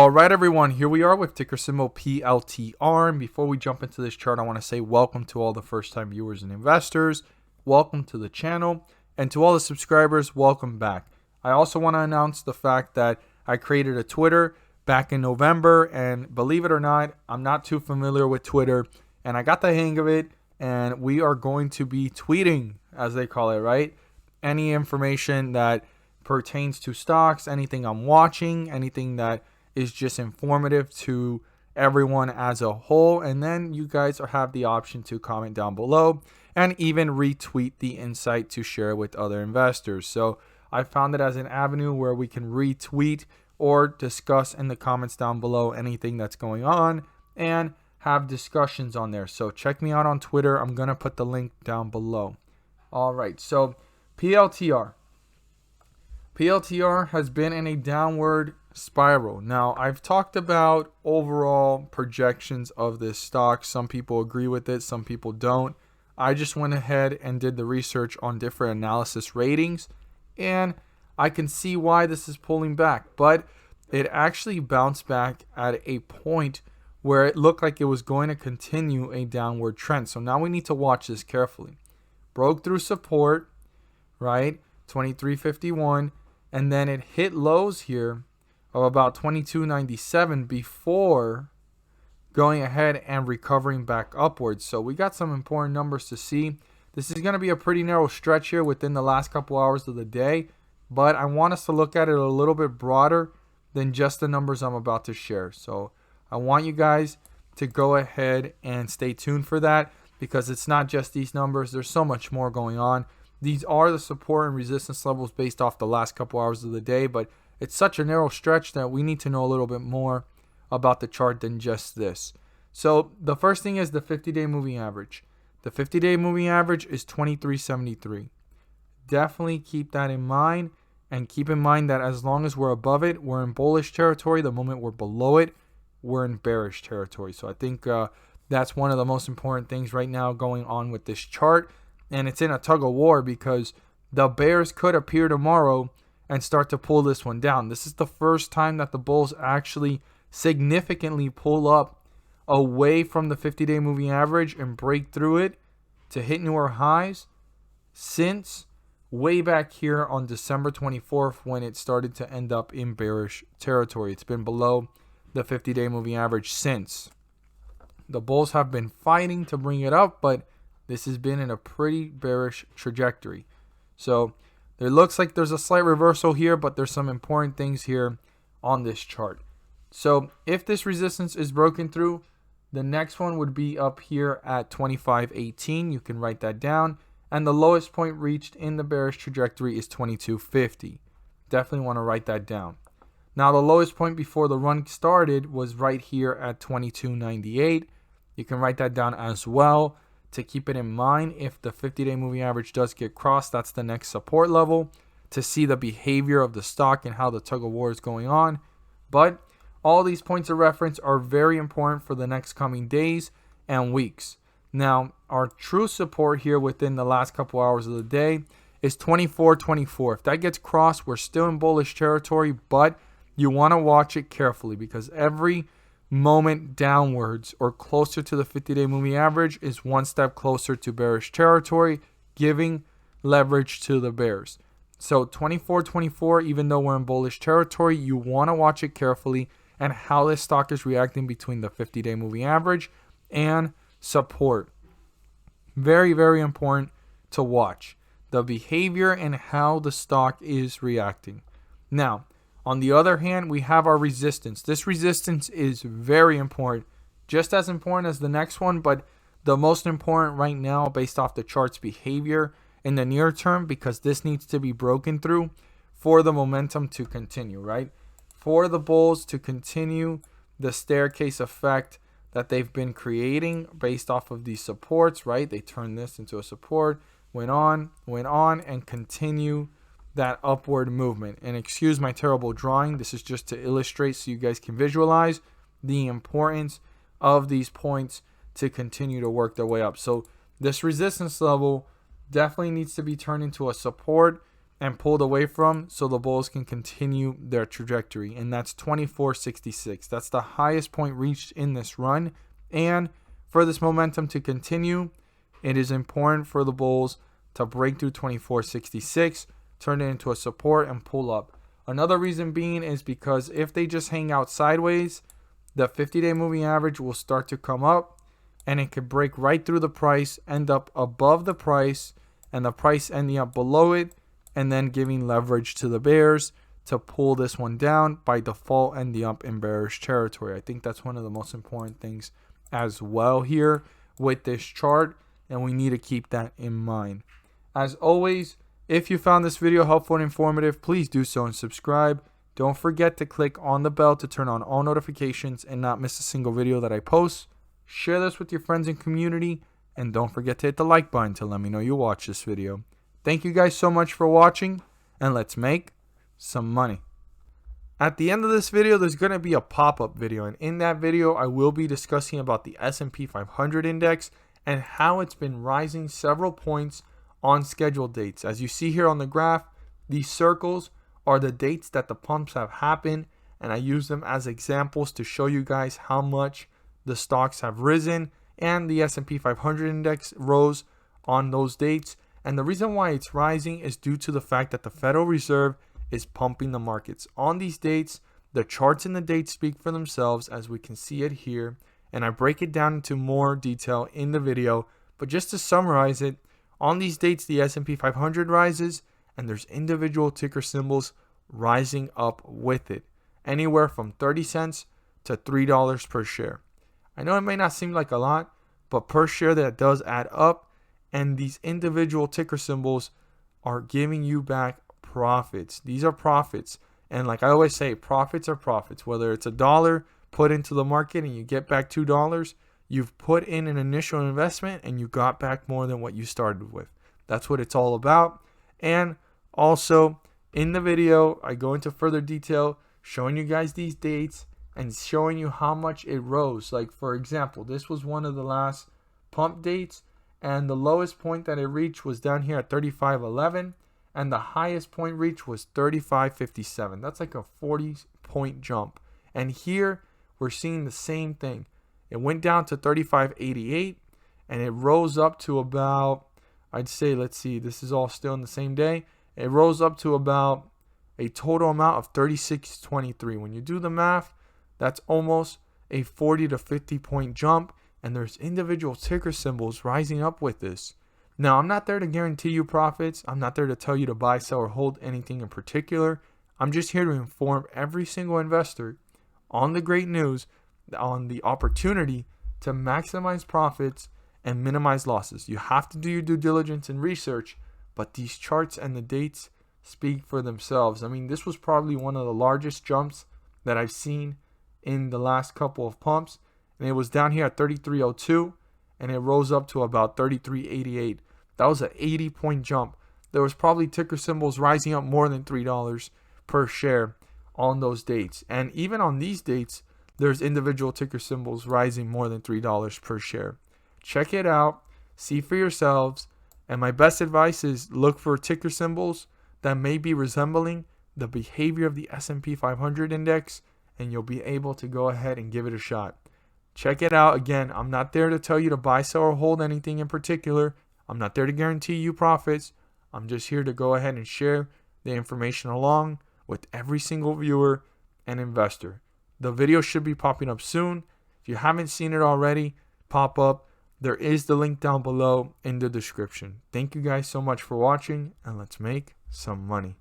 All right, everyone, here we are with ticker symbol PLTR. And before we jump into this chart, I want to say welcome to all the first-time viewers and investors. Welcome to the channel. And to all the subscribers, welcome back. I also want to announce the fact that I created a Twitter back in November. And believe it or not, I'm not too familiar with Twitter. And I got the hang of it. And we are going to be tweeting, as they call it, right? Any information that pertains to stocks, anything I'm watching, anything that is just informative to everyone as a whole. And then you guys have the option to comment down below and even retweet the insight to share with other investors. So I found it as an avenue where we can retweet or discuss in the comments down below anything that's going on and have discussions on there. So check me out on Twitter. I'm going to put the link down below. All right, so PLTR. PLTR has been in a downward spiral. Now, I've talked about overall projections of this stock. Some people agree with it, some people don't. I just went ahead and did the research on different analysis ratings, and I can see why this is pulling back. But it actually bounced back at a point where it looked like it was going to continue a downward trend. So now we need to watch this carefully. Broke through support, right? 23.51, and then it hit lows here of about 22.97 before going ahead and recovering back upwards. So we got some important numbers to see. This is going to be a pretty narrow stretch here within the last couple hours of the day, but I want us to look at it a little bit broader than just the numbers I'm about to share. So I want you guys to go ahead and stay tuned for that, because it's not just these numbers. There's so much more going on. These are the support and resistance levels based off the last couple hours of the day, but it's such a narrow stretch that we need to know a little bit more about the chart than just this. So the first thing is the 50-day moving average. The 50-day moving average is 23.73. Definitely keep that in mind, and keep in mind that as long as we're above it, we're in bullish territory. The moment we're below it, we're in bearish territory. So I think that's one of the most important things right now going on with this chart. And it's in a tug of war because the bears could appear tomorrow and start to pull this one down. This is the first time that the bulls actually significantly pull up away from the 50-day moving average and break through it to hit newer highs since way back here on December 24th, when it started to end up in bearish territory. It's been below the 50-day moving average since. The bulls have been fighting to bring it up, but this has been in a pretty bearish trajectory. So it looks like there's a slight reversal here, but there's some important things here on this chart. So if this resistance is broken through, the next one would be up here at 25.18. You can write that down. And the lowest point reached in the bearish trajectory is 22.50. Definitely want to write that down. Now, the lowest point before the run started was right here at 22.98. You can write that down as well to keep it in mind. If the 50-day moving average does get crossed, that's the next support level to see the behavior of the stock and how the tug of war is going on. But all these points of reference are very important for the next coming days and weeks. Now, our true support here within the last couple hours of the day is 24.24. If that gets crossed, we're still in bullish territory, but you want to watch it carefully, because every moment downwards or closer to the 50-day moving average is one step closer to bearish territory, giving leverage to the bears. So 24.24, even though we're in bullish territory, you want to watch it carefully and how this stock is reacting between the 50-day moving average and support. Very, very important to watch the behavior and how the stock is reacting. Now, on the other hand, we have our resistance. This resistance is very important, just as important as the next one, but the most important right now based off the chart's behavior in the near term, because this needs to be broken through for the momentum to continue, right? For the bulls to continue the staircase effect that they've been creating based off of these supports, right? They turned this into a support, went on, and continue that upward movement. And excuse my terrible drawing. This is just to illustrate so you guys can visualize the importance of these points to continue to work their way up. So this resistance level definitely needs to be turned into a support and pulled away from so the bulls can continue their trajectory. And that's 24.66. That's the highest point reached in this run. And for this momentum to continue, it is important for the bulls to break through 24.66, turn it into a support and pull up. Another reason being is because if they just hang out sideways, the 50-day moving average will start to come up and it could break right through the price, end up above the price, and the price ending up below it, and then giving leverage to the bears to pull this one down, by default ending up in bearish territory. I think that's one of the most important things as well here with this chart, and we need to keep that in mind. As always, if you found this video helpful and informative, please do so and subscribe. Don't forget to click on the bell to turn on all notifications and not miss a single video that I post. Share this with your friends and community, and don't forget to hit the like button to let me know you watched this video. Thank you guys so much for watching, and let's make some money. At the end of this video, there's going to be a pop-up video, and in that video, I will be discussing about the S&P 500 index and how it's been rising several points on scheduled dates. As you see here on the graph, these circles are the dates that the pumps have happened, and I use them as examples to show you guys how much the stocks have risen, and the S&P 500 index rose on those dates. And the reason why it's rising is due to the fact that the Federal Reserve is pumping the markets. On these dates, the charts and the dates speak for themselves, as we can see it here, and I break it down into more detail in the video. But just to summarize it, on these dates, the S&P 500 rises, and there's individual ticker symbols rising up with it, anywhere from 30 cents to $3 per share. I know it may not seem like a lot, but per share that does add up, and these individual ticker symbols are giving you back profits. These are profits, and like I always say, profits are profits. Whether it's $1 put into the market and you get back $2, you've put in an initial investment and you got back more than what you started with. That's what it's all about. And also in the video, I go into further detail showing you guys these dates and showing you how much it rose. Like for example, this was one of the last pump dates, and the lowest point that it reached was down here at 35.11, and the highest point reached was 35.57. That's like a 40-point jump. And here we're seeing the same thing. It went down to 35.88 and it rose up to about, I'd say, let's see, this is all still in the same day. It rose up to about a total amount of 36.23. When you do the math, that's almost a 40 to 50 point jump, and there's individual ticker symbols rising up with this. Now, I'm not there to guarantee you profits. I'm not there to tell you to buy, sell, or hold anything in particular. I'm just here to inform every single investor on the great news, on the opportunity to maximize profits and minimize losses. You have to do your due diligence and research, but these charts and the dates speak for themselves. I mean, this was probably one of the largest jumps that I've seen in the last couple of pumps, and it was down here at 33.02 and it rose up to about 33.88. That was an 80-point jump. There was probably ticker symbols rising up more than $3 per share on those dates, and even on these dates there's individual ticker symbols rising more than $3 per share. Check it out, see for yourselves, and my best advice is look for ticker symbols that may be resembling the behavior of the S&P 500 index, and you'll be able to go ahead and give it a shot. Check it out. Again, I'm not there to tell you to buy, sell, or hold anything in particular. I'm not there to guarantee you profits. I'm just here to go ahead and share the information along with every single viewer and investor. The video should be popping up soon. If you haven't seen it already, pop up. There is the link down below in the description. Thank you guys so much for watching, and let's make some money.